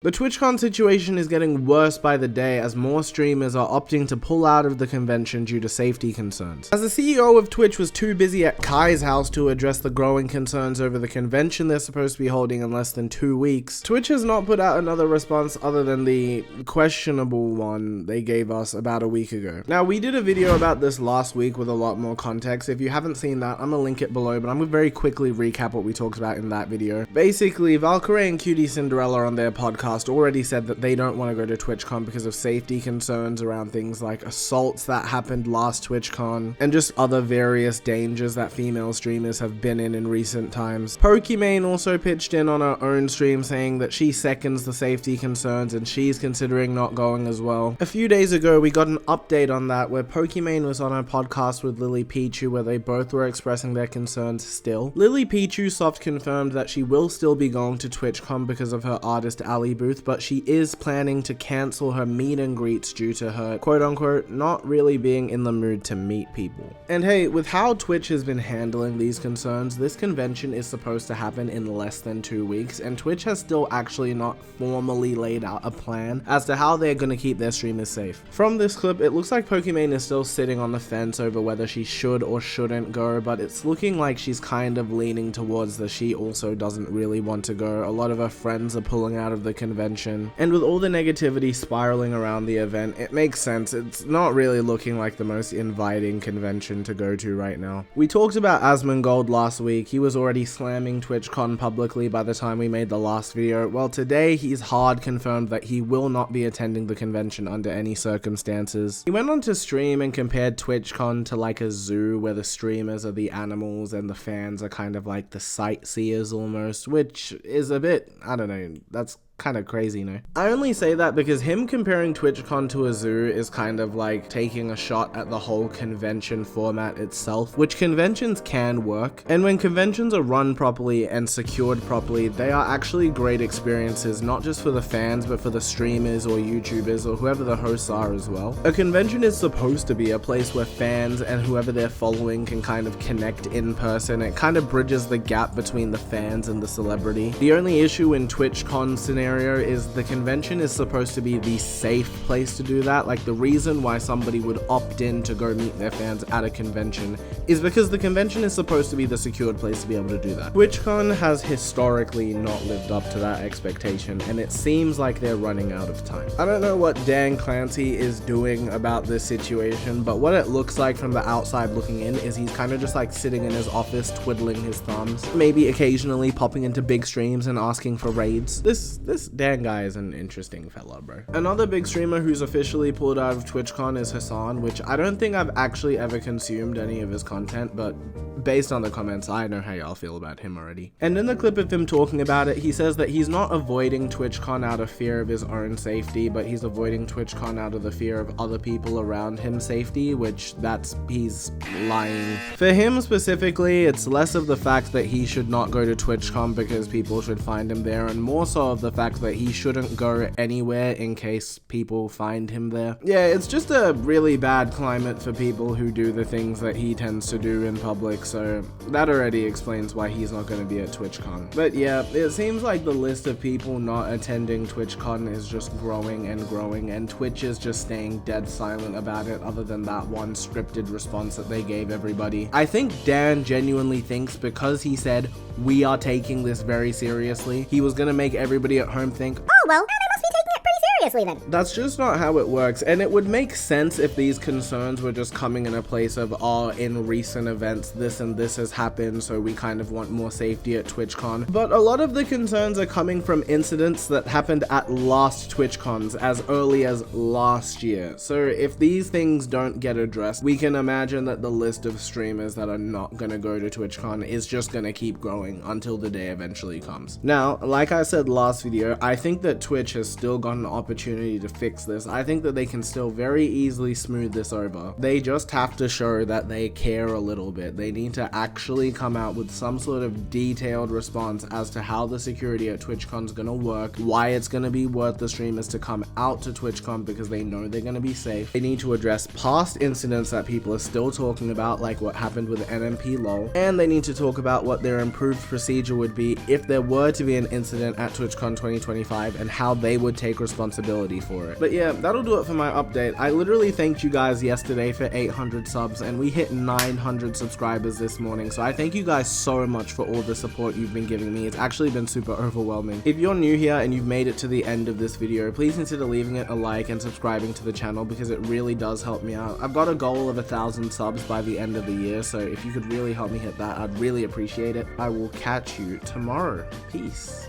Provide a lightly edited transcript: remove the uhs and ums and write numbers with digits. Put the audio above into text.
The TwitchCon situation is getting worse by the day as more streamers are opting to pull out of the convention due to safety concerns. As the CEO of Twitch was too busy at Kai's house to address the growing concerns over the convention they're supposed to be holding in less than 2 weeks, Twitch has not put out another response other than the questionable one they gave us about a week ago. Now, we did a video about this last week with a lot more context. If you haven't seen that, I'm gonna link it below, but I'm gonna very quickly recap what we talked about in that video. Basically, Valkyrae and QTCinderella on their podcast already said that they don't want to go to TwitchCon because of safety concerns around things like assaults that happened last TwitchCon and just other various dangers that female streamers have been in recent times. Pokimane also pitched in on her own stream saying that she seconds the safety concerns and she's considering not going as well. A few days ago we got an update on that where Pokimane was on her podcast with LilyPichu where they both were expressing their concerns still. LilyPichu soft confirmed that she will still be going to TwitchCon because of her artist alley booth, but she is planning to cancel her meet and greets due to her quote-unquote not really being in the mood to meet people. And hey, with how Twitch has been handling these concerns, this convention is supposed to happen in less than 2 weeks, and Twitch has still actually not formally laid out a plan as to how they're going to keep their streamers safe. From this clip, it looks like Pokimane is still sitting on the fence over whether she should or shouldn't go, but it's looking like she's kind of leaning towards that she also doesn't really want to go. A lot of her friends are pulling out of the convention. And with all the negativity spiraling around the event, it makes sense. It's not really looking like the most inviting convention to go to right now. We talked about Asmongold last week. He was already slamming TwitchCon publicly by the time we made the last video. Well, today he's hard confirmed that he will not be attending the convention under any circumstances. He went on to stream and compared TwitchCon to like a zoo where the streamers are the animals and the fans are kind of like the sightseers almost, which is a bit, I don't know, that's kind of crazy, no? I only say that because him comparing TwitchCon to a zoo is kind of like taking a shot at the whole convention format itself, which conventions can work. And when conventions are run properly and secured properly, they are actually great experiences, not just for the fans, but for the streamers or YouTubers or whoever the hosts are as well. A convention is supposed to be a place where fans and whoever they're following can kind of connect in person. It kind of bridges the gap between the fans and the celebrity. The only issue in TwitchCon scenario is the convention is supposed to be the safe place to do that. Like, the reason why somebody would opt in to go meet their fans at a convention is because the convention is supposed to be the secured place to be able to do that. TwitchCon has historically not lived up to that expectation, and it seems like they're running out of time. I don't know what Dan Clancy is doing about this situation, but what it looks like from the outside looking in is he's kind of just like sitting in his office twiddling his thumbs, maybe occasionally popping into big streams and asking for raids. This Dan guy is an interesting fella, bro. Another big streamer who's officially pulled out of TwitchCon is Hassan, which I don't think I've actually ever consumed any of his content, but based on the comments, I know how y'all feel about him already. And in the clip of him talking about it, he says that he's not avoiding TwitchCon out of fear of his own safety, but he's avoiding TwitchCon out of the fear of other people around him safety, which he's lying. For him specifically, it's less of the fact that he should not go to TwitchCon because people should find him there, and more so of the fact that he shouldn't go anywhere in case people find him there. Yeah, it's just a really bad climate for people who do the things that he tends to do in public, so that already explains why he's not going to be at TwitchCon. But yeah, it seems like the list of people not attending TwitchCon is just growing and growing, and Twitch is just staying dead silent about it other than that one scripted response that they gave everybody. I think Dan genuinely thinks because he said, "We are taking this very seriously," he was gonna make everybody at home think, "Oh, well, they must be taking it pretty seriously then." That's just not how it works, and it would make sense if these concerns were just coming in a place of, oh, in recent events, this and this has happened, so we kind of want more safety at TwitchCon. But a lot of the concerns are coming from incidents that happened at last TwitchCons as early as last year. So if these things don't get addressed, we can imagine that the list of streamers that are not gonna go to TwitchCon is just gonna keep growing until the day eventually comes. Now, like I said last video, I think that Twitch has still got an option opportunity to fix this. I think that they can still very easily smooth this over. They just have to show that they care a little bit. They need to actually come out with some sort of detailed response as to how the security at TwitchCon is going to work, why it's going to be worth the streamers to come out to TwitchCon because they know they're going to be safe. They need to address past incidents that people are still talking about, like what happened with NMP LOL, and they need to talk about what their improved procedure would be if there were to be an incident at TwitchCon 2025 and how they would take responsibility for it. But yeah, that'll do it for my update. I literally thanked you guys yesterday for 800 subs and we hit 900 subscribers this morning, so I thank you guys so much for all the support you've been giving me. It's actually been super overwhelming. If you're new here and you've made it to the end of this video, please consider leaving it a like and subscribing to the channel because it really does help me out. I've got a goal of 1,000 subs by the end of the year, so if you could really help me hit that, I'd really appreciate it. I will catch you tomorrow. Peace.